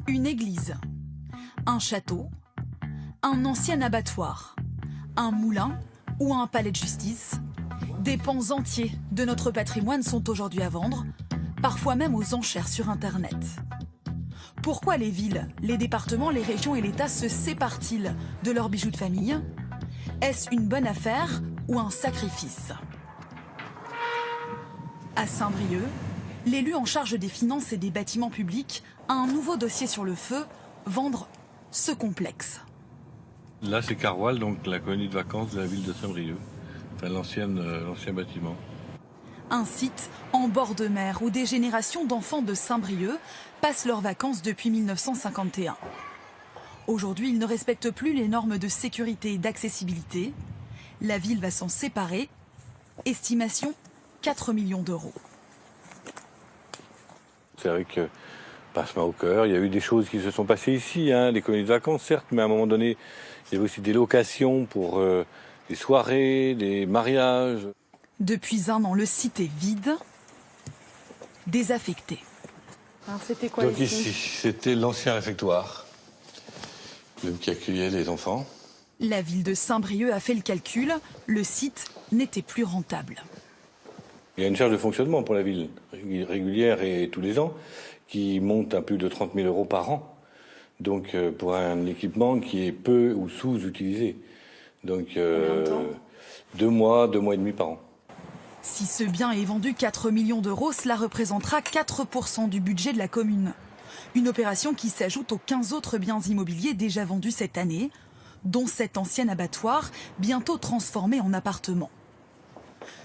Une église, un château, un ancien abattoir, un moulin ou un palais de justice. Des pans entiers de notre patrimoine sont aujourd'hui à vendre, parfois même aux enchères sur Internet. Pourquoi les villes, les départements, les régions et l'État se séparent-ils de leurs bijoux de famille? Est-ce une bonne affaire ou un sacrifice? À Saint-Brieuc, l'élu en charge des finances et des bâtiments publics a un nouveau dossier sur le feu, vendre ce complexe. Là, c'est Carwal, donc la colonie de vacances de la ville de Saint-Brieuc, enfin, l'ancien bâtiment. Un site en bord de mer où des générations d'enfants de Saint-Brieuc passent leurs vacances depuis 1951. Aujourd'hui, ils ne respectent plus les normes de sécurité et d'accessibilité. La ville va s'en séparer. Estimation 4 millions d'euros. C'est vrai que, passe-moi au cœur, il y a eu des choses qui se sont passées ici, des colonies de vacances certes, mais à un moment donné, il y avait aussi des locations pour des soirées, des mariages. Depuis 1 an, le site est vide, désaffecté. Alors c'était quoi donc ici, c'était l'ancien réfectoire, qui accueillait les enfants. La ville de Saint-Brieuc a fait le calcul, le site n'était plus rentable. Il y a une charge de fonctionnement pour la ville, régulière et tous les ans, qui monte à plus de 30 000 euros par an. Donc pour un équipement qui est peu ou sous-utilisé. Donc 2 mois, 2 mois et demi par an. Si ce bien est vendu 4 millions d'euros, cela représentera 4% du budget de la commune. Une opération qui s'ajoute aux 15 autres biens immobiliers déjà vendus cette année, dont cet ancien abattoir, bientôt transformé en appartement.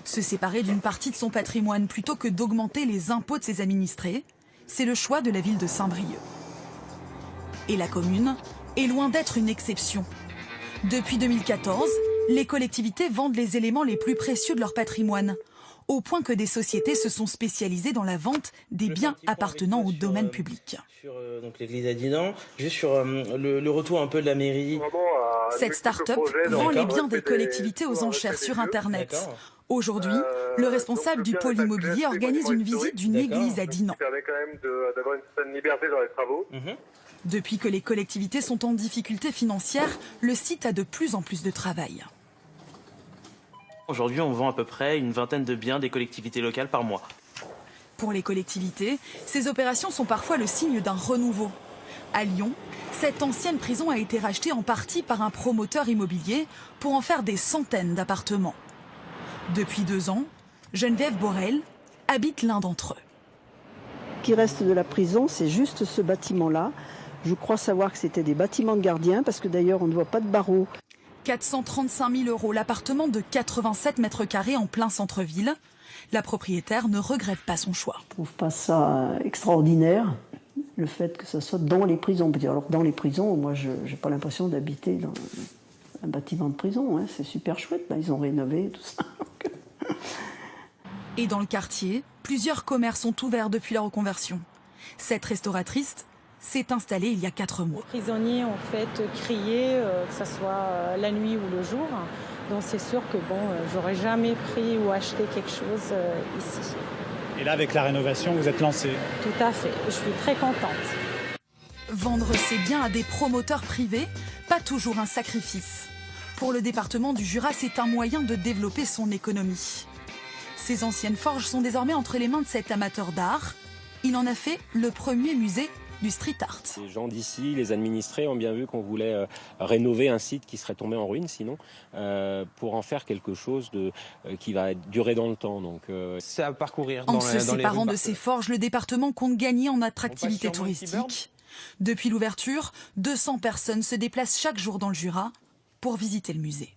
Se séparer d'une partie de son patrimoine plutôt que d'augmenter les impôts de ses administrés, c'est le choix de la ville de Saint-Brieuc. Et la commune est loin d'être une exception. Depuis 2014, les collectivités vendent les éléments les plus précieux de leur patrimoine, au point que des sociétés se sont spécialisées dans la vente des biens appartenant au domaine public. Sur l'église à Dinan, juste sur le retour un peu de la mairie. Cette start-up vend les biens des collectivités aux enchères sur Internet. Aujourd'hui, le responsable du pôle immobilier organise une visite d'une église à Dinan. Ça permet quand même d'avoir une certaine liberté dans les travaux. Depuis que les collectivités sont en difficulté financière, le site a de plus en plus de travail. Aujourd'hui, on vend à peu près une vingtaine de biens des collectivités locales par mois. Pour les collectivités, ces opérations sont parfois le signe d'un renouveau. À Lyon, cette ancienne prison a été rachetée en partie par un promoteur immobilier pour en faire des centaines d'appartements. Depuis 2 ans, Geneviève Borel habite l'un d'entre eux. Ce qui reste de la prison, c'est juste ce bâtiment-là. Je crois savoir que c'était des bâtiments de gardiens, parce que d'ailleurs, on ne voit pas de barreaux. 435 000 euros, l'appartement de 87 mètres carrés en plein centre-ville. La propriétaire ne regrette pas son choix. Je ne trouve pas ça extraordinaire, le fait que ça soit dans les prisons. Alors dans les prisons, moi, je n'ai pas l'impression d'habiter dans un bâtiment de prison. C'est super chouette, là, ils ont rénové tout ça. Et dans le quartier, plusieurs commerces ont ouvert depuis la reconversion. Cette restauratrice s'est installée il y a 4 mois. Les prisonniers ont fait crier, que ce soit la nuit ou le jour. Donc c'est sûr que j'aurais jamais pris ou acheté quelque chose ici. Et là, avec la rénovation, vous êtes lancé? Tout à fait, je suis très contente. Vendre ses biens à des promoteurs privés, pas toujours un sacrifice. Pour le département du Jura, c'est un moyen de développer son économie. Ces anciennes forges sont désormais entre les mains de cet amateur d'art. Il en a fait le premier musée du street art. Les gens d'ici, les administrés ont bien vu qu'on voulait rénover un site qui serait tombé en ruine sinon, pour en faire quelque chose qui va durer dans le temps. Donc, c'est à parcourir. En se séparant de ces forges, le département compte gagner en attractivité touristique. Depuis l'ouverture, 200 personnes se déplacent chaque jour dans le Jura pour visiter le musée.